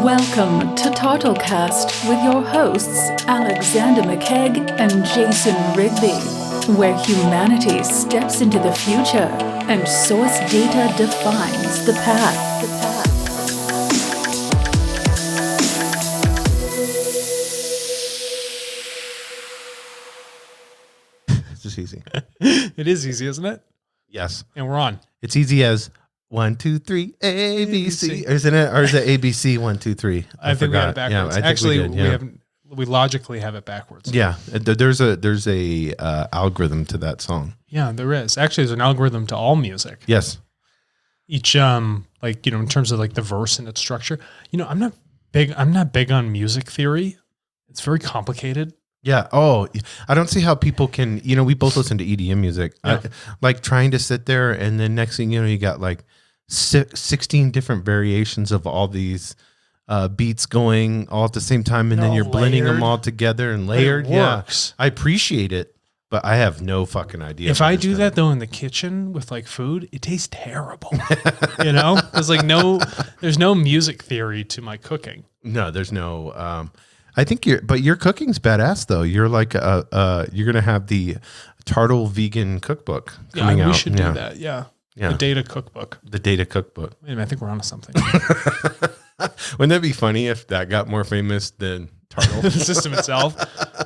Welcome to TARTLEcast with your hosts Alexander McKegg and Jason Rigby, where humanity steps into the future and source data defines the path. It's just easy. It is easy, isn't it? Yes. And we're on. It's easy as 1, 2, 3, A, B, C. Isn't it? Or is it A, B, C, 1, 2, 3? I think we had it backwards. Yeah, Actually, we did, we logically have it backwards. Yeah. There's a algorithm to that song. Yeah, there is. Actually, there's an algorithm to all music. Yes. Each in terms of like the verse and its structure. I'm not big on music theory. It's very complicated. Yeah. Oh, I don't see how people can, we both listen to EDM music. Yeah. Like trying to sit there and then next thing you know, you got like 16 different variations of all these beats going all at the same time. And then you're blending them all together and layered. It works. Yeah. I appreciate it, but I have no fucking idea. If I do that though in the kitchen with like food, it tastes terrible. There's there's no music theory to my cooking. No, there's no, I think your cooking's badass though. You're like you're gonna have the TARTLE vegan cookbook coming out. We should do that. Yeah. The data cookbook. The data cookbook. Wait a minute, I think we're onto something. Wouldn't that be funny if that got more famous than TARTLE? The system itself.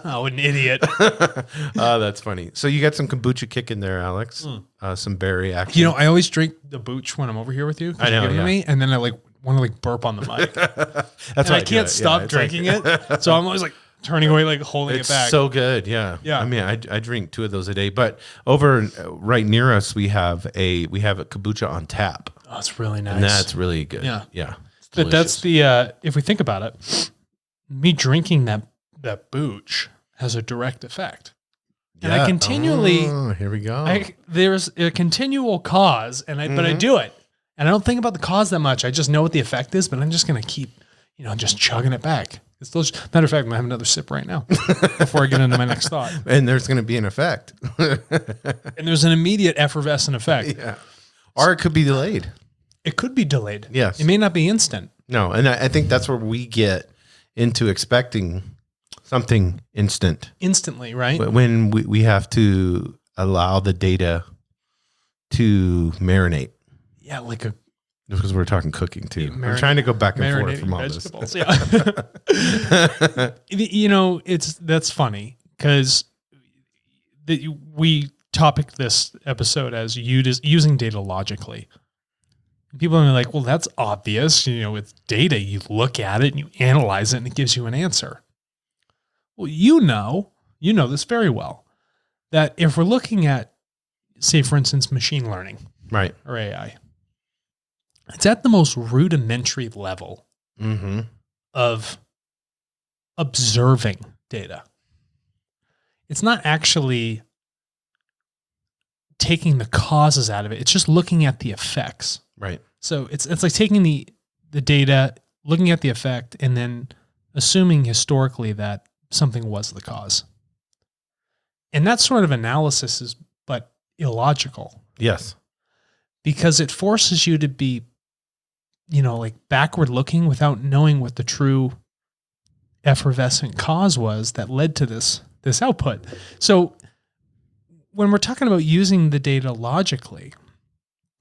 Oh, an idiot. Oh, that's funny. So you got some kombucha kick in there, Alex. Some berry action. I always drink the booch when I'm over here with you. I know. Yeah. Me, and then I want to burp on the mic. That's why I can't stop drinking it. So I'm always turning away, holding it back. It's so good. Yeah. Yeah. I mean, I drink 2 of those a day, but over right near us, we have a kombucha on tap. Oh, it's really nice. And that's really good. Yeah. Yeah. But that's if we think about it, me drinking that booch has a direct effect. And I continually, here we go. There's a continual cause but I do it. And I don't think about the cause that much. I just know what the effect is, but I'm just going to keep, just chugging it back. It's those, matter of fact, I'm going to have another sip right now before I get into my next thought. And there's going to be an effect. And there's an immediate effervescent effect. Yeah. Or it could be delayed. It could be delayed. Yes. It may not be instant. No. And I think that's where we get into expecting something instant. Instantly, right? When we have to allow the data to marinate. Yeah, because we're talking cooking too. I'm trying to go back and forth from all vegetables. this. That's funny because we topic this episode as using data logically. People are like, well, that's obvious. With data, you look at it and you analyze it and it gives you an answer. Well, you know this very well, that if we're looking at, say, for instance, machine learning, right, or AI, it's at the most rudimentary level of observing data. It's not actually taking the causes out of it. It's just looking at the effects. Right. So it's like taking the data, looking at the effect, and then assuming historically that something was the cause. And that sort of analysis is but illogical. Yes. Because it forces you to be backward looking without knowing what the true effervescent cause was that led to this output. So when we're talking about using the data logically,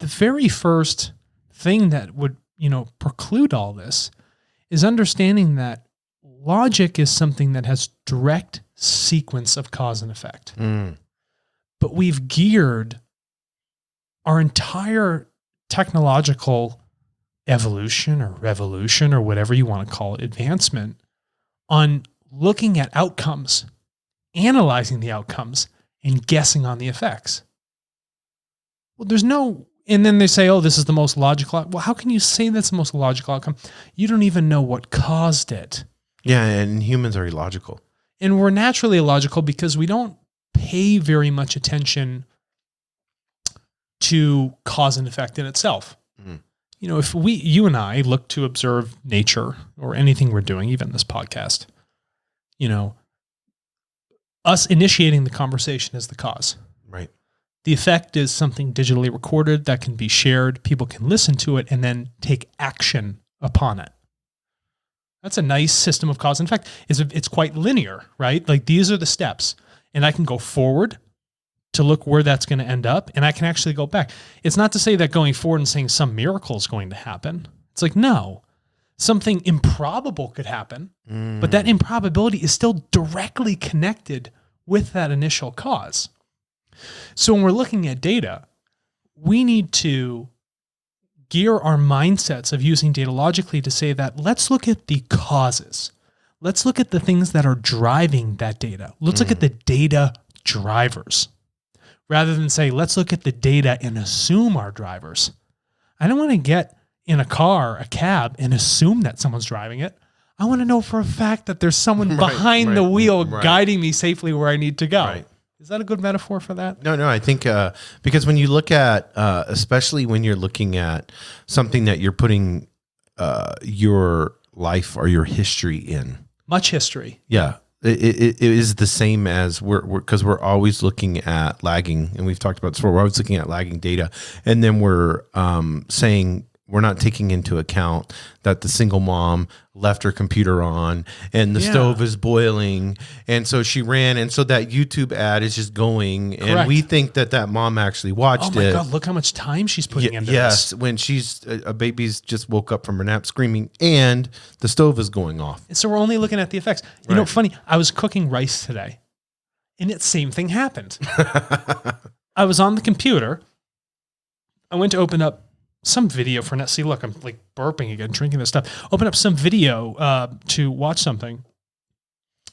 the very first thing that would, preclude all this is understanding that logic is something that has direct sequence of cause and effect. But we've geared our entire technological evolution or revolution or whatever you want to call it, advancement, on looking at outcomes, analyzing the outcomes, and guessing on the effects. Well, and then they say, oh, this is the most logical. Well, how can you say that's the most logical outcome? You don't even know what caused it. Yeah, and humans are illogical. And we're naturally illogical because we don't pay very much attention to cause and effect in itself. If you and I look to observe nature or anything we're doing, even this podcast, us initiating the conversation is the cause. Right. The effect is something digitally recorded that can be shared. People can listen to it and then take action upon it. That's a nice system of cause and effect. It's quite linear, right? Like these are the steps, and I can go forward to look where that's going to end up, and I can actually go back. It's not to say that going forward and saying some miracle is going to happen. It's like, no, something improbable could happen, but that improbability is still directly connected with that initial cause. So when we're looking at data, we need to gear our mindsets of using data logically to say that let's look at the causes. Let's look at the things that are driving that data. Let's look at the data drivers rather than say, let's look at the data and assume our drivers. I don't want to get in a car, a cab, and assume that someone's driving it. I want to know for a fact that there's someone behind the wheel guiding me safely where I need to go. Right. Is that a good metaphor for that? No, I think because when you look at, especially when you're looking at something that you're putting your life or your history in. Much history. Yeah. It is the same as because we're always looking at lagging, and we've talked about this before. We're always looking at lagging data, and then we're saying we're not taking into account that the single mom left her computer on and the stove is boiling. And so she ran. And so that YouTube ad is just going. Correct. And we think that mom actually watched it. Oh my God, look how much time she's putting into this. Yes, when she's a baby's just woke up from her nap screaming and the stove is going off. And so we're only looking at the effects. You know, funny, I was cooking rice today and the same thing happened. I was on the computer. I went to open up some video for see, look, I'm like burping again, drinking this stuff. Open up some video to watch something,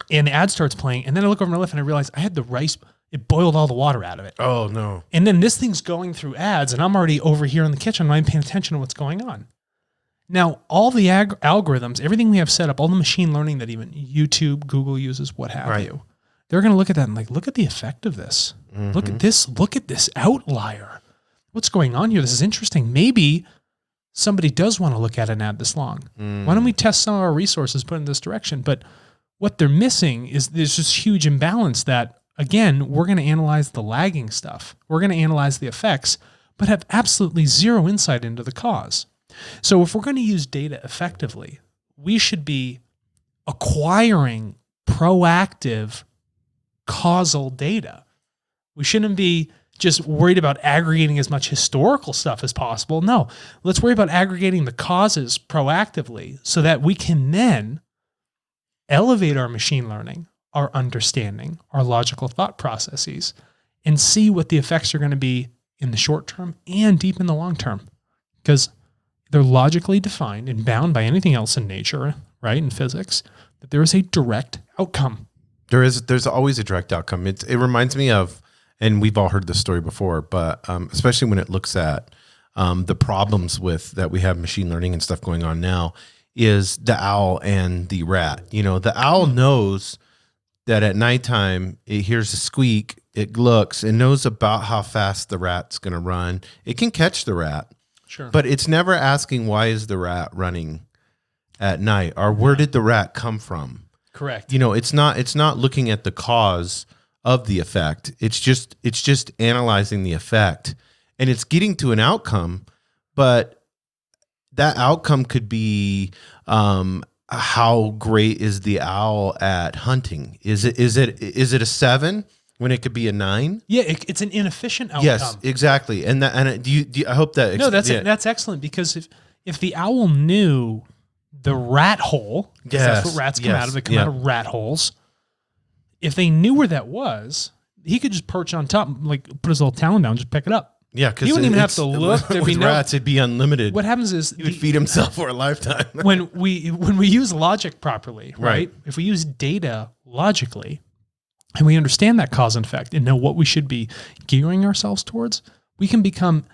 and the ad starts playing, and then I look over my left and I realize I had the rice, it boiled all the water out of it. Oh, no. And then this thing's going through ads, and I'm already over here in the kitchen, I'm not even paying attention to what's going on. Now, all the algorithms, everything we have set up, all the machine learning that even YouTube, Google uses, what have you, they're going to look at that and like, look at the effect of this. Mm-hmm. Look at this outlier. What's going on here? This is interesting. Maybe somebody does want to look at an ad this long. Why don't we test some of our resources, put in this direction? But what they're missing is there's this huge imbalance that, again, we're going to analyze the lagging stuff. We're going to analyze the effects, but have absolutely zero insight into the cause. So if we're going to use data effectively, we should be acquiring proactive causal data. We shouldn't be just worried about aggregating as much historical stuff as possible. No, let's worry about aggregating the causes proactively so that we can then elevate our machine learning, our understanding, our logical thought processes, and see what the effects are going to be in the short term and deep in the long term. Because they're logically defined and bound by anything else in nature, right, in physics, that there is a direct outcome. There's always a direct outcome. It reminds me of, and we've all heard this story before, but especially when it looks at the problems with that we have machine learning and stuff going on now, is the owl and the rat. You know, the owl knows that at nighttime it hears a squeak, it looks and knows about how fast the rat's going to run. It can catch the rat, sure, but it's never asking why is the rat running at night or where did the rat come from. Correct. You know, it's not looking at the cause of the effect. It's just analyzing the effect, and it's getting to an outcome, but that outcome could be how great is the owl at hunting? Is it a 7 when it could be a 9? Yeah, it's an inefficient outcome. Yes, exactly. And I hope that that's excellent, because if the owl knew the rat hole, because that's what rats come out of. They come out of rat holes. If they knew where that was, he could just perch on top, like put his little talon down, just pick it up. Yeah, because he wouldn't even have to look. With rats, it'd be unlimited. What happens is he would feed himself for a lifetime. when we use logic properly, right? If we use data logically, and we understand that cause and effect, and know what we should be gearing ourselves towards, we can become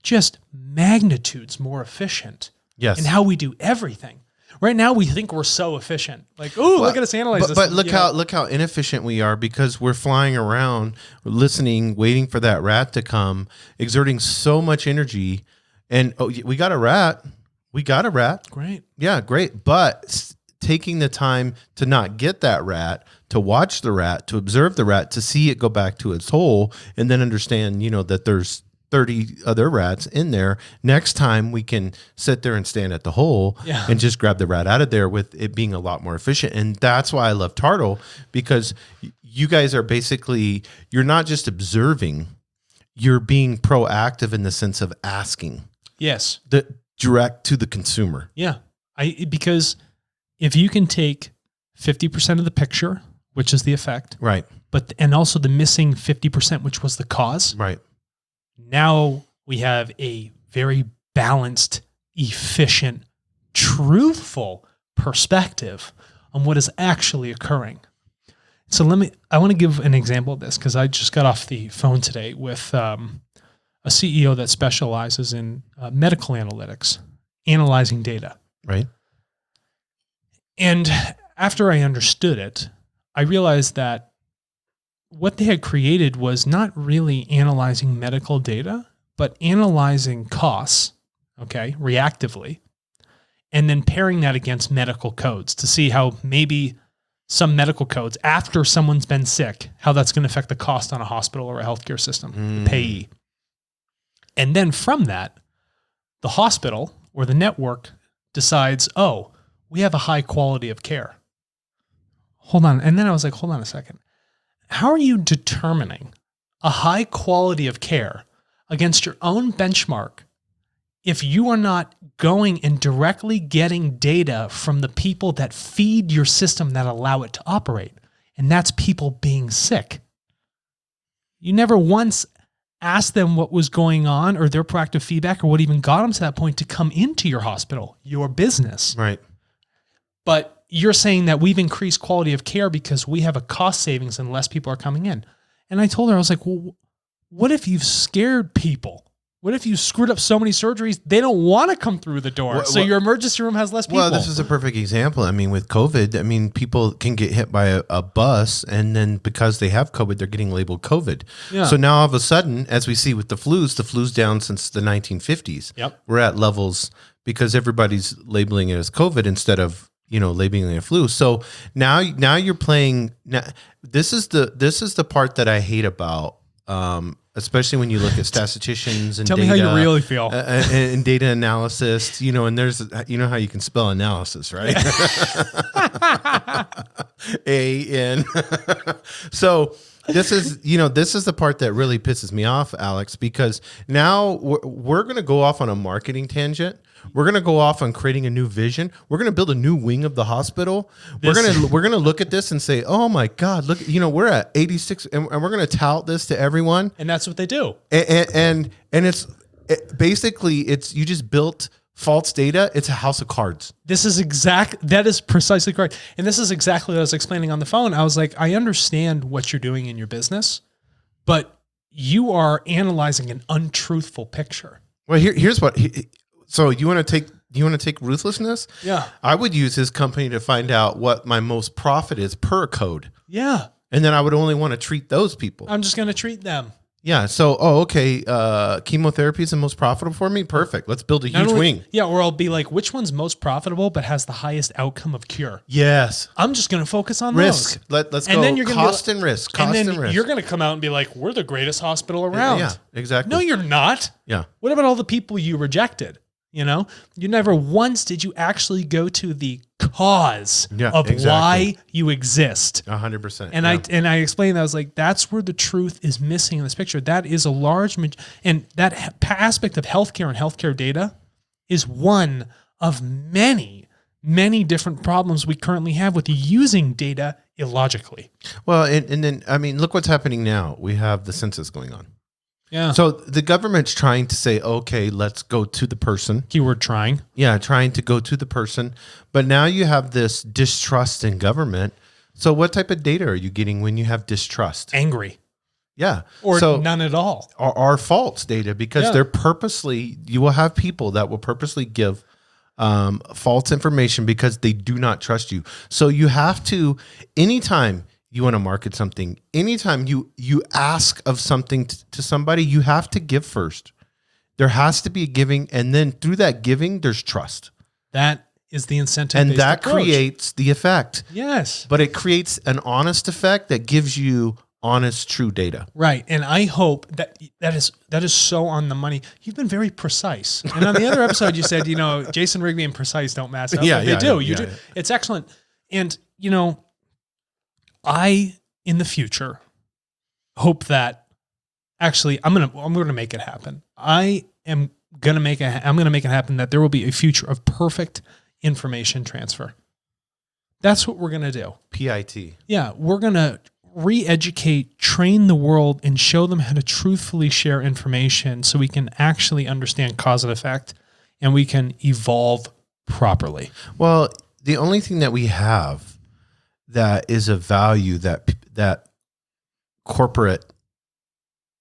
just magnitudes more efficient. Yes. In how we do everything. Right now, we think we're so efficient. Like, oh, look at us analyze this. But look how inefficient we are, because we're flying around, listening, waiting for that rat to come, exerting so much energy. And we got a rat. We got a rat. Great. Yeah, great. But taking the time to not get that rat, to watch the rat, to observe the rat, to see it go back to its hole, and then understand, that there's 30 other rats in there. Next time we can sit there and stand at the hole and just grab the rat out of there with it being a lot more efficient. And that's why I love TARTLE, because you guys are basically, you're not just observing, you're being proactive in the sense of asking. Yes. The direct to the consumer. Yeah. Because if you can take 50% of the picture, which is the effect. Right. And also the missing 50%, which was the cause. Right. Now we have a very balanced, efficient, truthful perspective on what is actually occurring. So I want to give an example of this because I just got off the phone today with a CEO that specializes in medical analytics, analyzing data. Right. And after I understood it, I realized that what they had created was not really analyzing medical data, but analyzing costs, okay, reactively, and then pairing that against medical codes to see how maybe some medical codes after someone's been sick, how that's going to affect the cost on a hospital or a healthcare system, the payee. And then from that, the hospital or the network decides, oh, we have a high quality of care. Hold on. And then I was like, hold on a second. How are you determining a high quality of care against your own benchmark if you are not going and directly getting data from the people that feed your system that allow it to operate? And that's people being sick. You never once asked them what was going on or their proactive feedback or what even got them to that point to come into your hospital, your business. Right. But you're saying that we've increased quality of care because we have a cost savings and less people are coming in. And I told her, I was like, well, what if you've scared people? What if you screwed up so many surgeries, they don't want to come through the door? So your emergency room has less people. Well, this is a perfect example. I mean, with COVID, I mean, people can get hit by a bus, and then because they have COVID, they're getting labeled COVID. Yeah. So now all of a sudden, as we see with the flu's down since the 1950s. Yep. We're at levels because everybody's labeling it as COVID instead of, labeling it a flu. So now you're playing. Now, this is the part that I hate about, especially when you look at statisticians and Tell data, me how you really feel. and data analysis, and there's, how you can spell analysis, right? A-N. So this is the part that really pisses me off, Alex, because now we're going to go off on a marketing tangent. We're going to go off on creating a new vision. We're going to build a new wing of the hospital. We're going to look at this and say, oh my God, look, we're at 86 and we're going to tout this to everyone. And that's what they do. And basically you just built false data. It's a house of cards. That is precisely correct. And this is exactly what I was explaining on the phone. I was like, I understand what you're doing in your business, but you are analyzing an untruthful picture. Well, here's what. So you want to take ruthlessness? Yeah. I would use his company to find out what my most profit is per code. Yeah. And then I would only want to treat those people. I'm just going to treat them. Yeah. So, okay. Chemotherapy is the most profitable for me. Perfect. Let's build a huge wing. Yeah. Or I'll be like, which one's most profitable, but has the highest outcome of cure? Yes. I'm just going to focus on risk. those. Let's go. Then you're cost and risk. Cost and risk. You're going to come out and be like, we're the greatest hospital around. Yeah, exactly. No, you're not. Yeah. What about all the people you rejected? You never once did you actually go to the cause of why you exist. 100%. And I explained that. I was like, that's where the truth is missing in this picture. That is a large, and that aspect of healthcare and healthcare data is one of many, many different problems we currently have with using data illogically. Well, and then, I mean, look what's happening now. We have the census going on. Yeah. So the government's trying to say, okay, let's go to the person. Keyword trying. Yeah, trying to go to the person. But now you have this distrust in government. So what type of data are you getting when you have distrust? Angry. Yeah. Or none at all. Are false data because they're purposely, you will have people that will purposely give false information because they do not trust you. So you have to, anytime you want to market something, anytime you ask of something to somebody, you have to give first. There has to be a giving, and then through that giving, there's trust. That is the incentive, and that creates the effect. Yes, but it creates an honest effect that gives you honest, true data. Right. And I hope that is so on the money. You've been very precise. And on the other episode, you said, Jason Rigby and precise don't match up. Yeah, but they yeah, do. yeah, You do. yeah. It's excellent. And, I, in the future, hope that actually I'm going to make it happen. I'm going to make it happen that there will be a future of perfect information transfer. That's what we're going to do. PIT. Yeah. We're going to re-educate, train the world, and show them how to truthfully share information so we can actually understand cause and effect and we can evolve properly. Well, the only thing that we have that is of value that corporate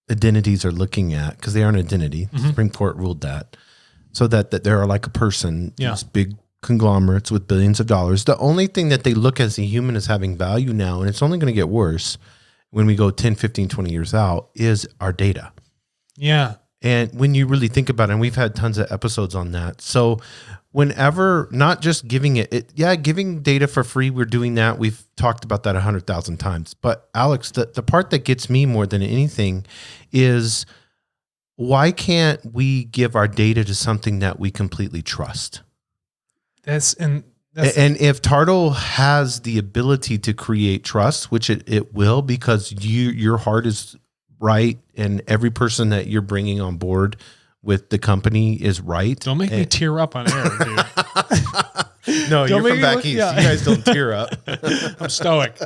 identities are looking at, because they are an identity, the Supreme Court ruled that, so that they're like a person, these big conglomerates with billions of dollars. The only thing that they look as a human as having value now, and it's only going to get worse when we go 10, 15, 20 years out, is our data. Yeah. And when you really think about it, and we've had tons of episodes on that. So whenever, not just giving giving data for free, we're doing that. We've talked about that 100,000 times. But Alex, the part that gets me more than anything is, why can't we give our data to something that we completely trust? And if TARTLE has the ability to create trust, which it will, because your heart is right and every person that you're bringing on board with the company is right. Don't make me tear up on air, dude. No, you're from back east. Yeah. You guys don't tear up. I'm stoic.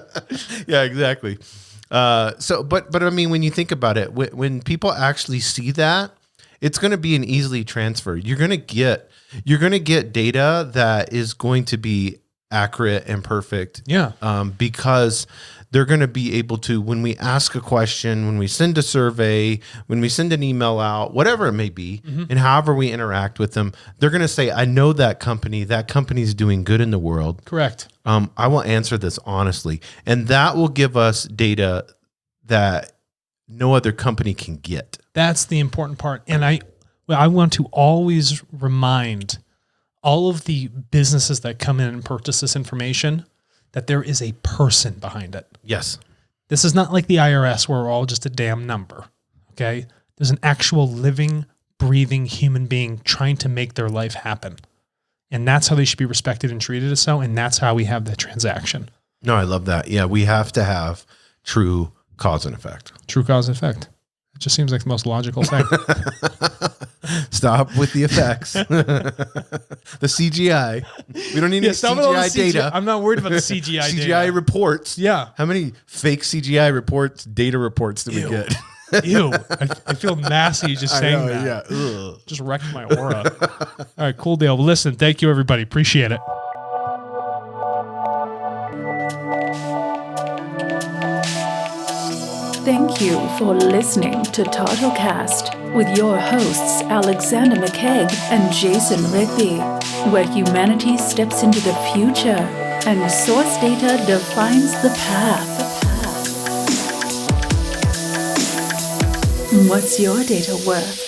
Yeah, exactly. But I mean, when you think about it, when people actually see that, it's going to be an easily transfer. You're going to get data that is going to be accurate and perfect. Yeah. Because they're going to be able to, when we ask a question, when we send a survey, when we send an email out, whatever it may be, and however we interact with them, they're going to say, I know that company's doing good in the world. Correct. I will answer this honestly. And that will give us data that no other company can get. That's the important part. And I want to always remind all of the businesses that come in and purchase this information that there is a person behind it. Yes. This is not like the IRS where we're all just a damn number. Okay. There's an actual living, breathing human being trying to make their life happen. And that's how they should be respected and treated as so. And that's how we have the transaction. No, I love that. Yeah. We have to have true cause and effect. True cause and effect. It just seems like the most logical thing. Stop with the effects. The CGI. We don't need any CGI data. I'm not worried about the CGI data. CGI reports. Yeah. How many fake CGI reports, data reports do we get? Ew. I feel nasty just saying that. Yeah. Ugh. Just wrecked my aura. All right, cool deal. Listen, thank you, everybody. Appreciate it. Thank you for listening to TARTLEcast with your hosts Alexander McKegg and Jason Rigby, where humanity steps into the future and source data defines the path. What's your data worth?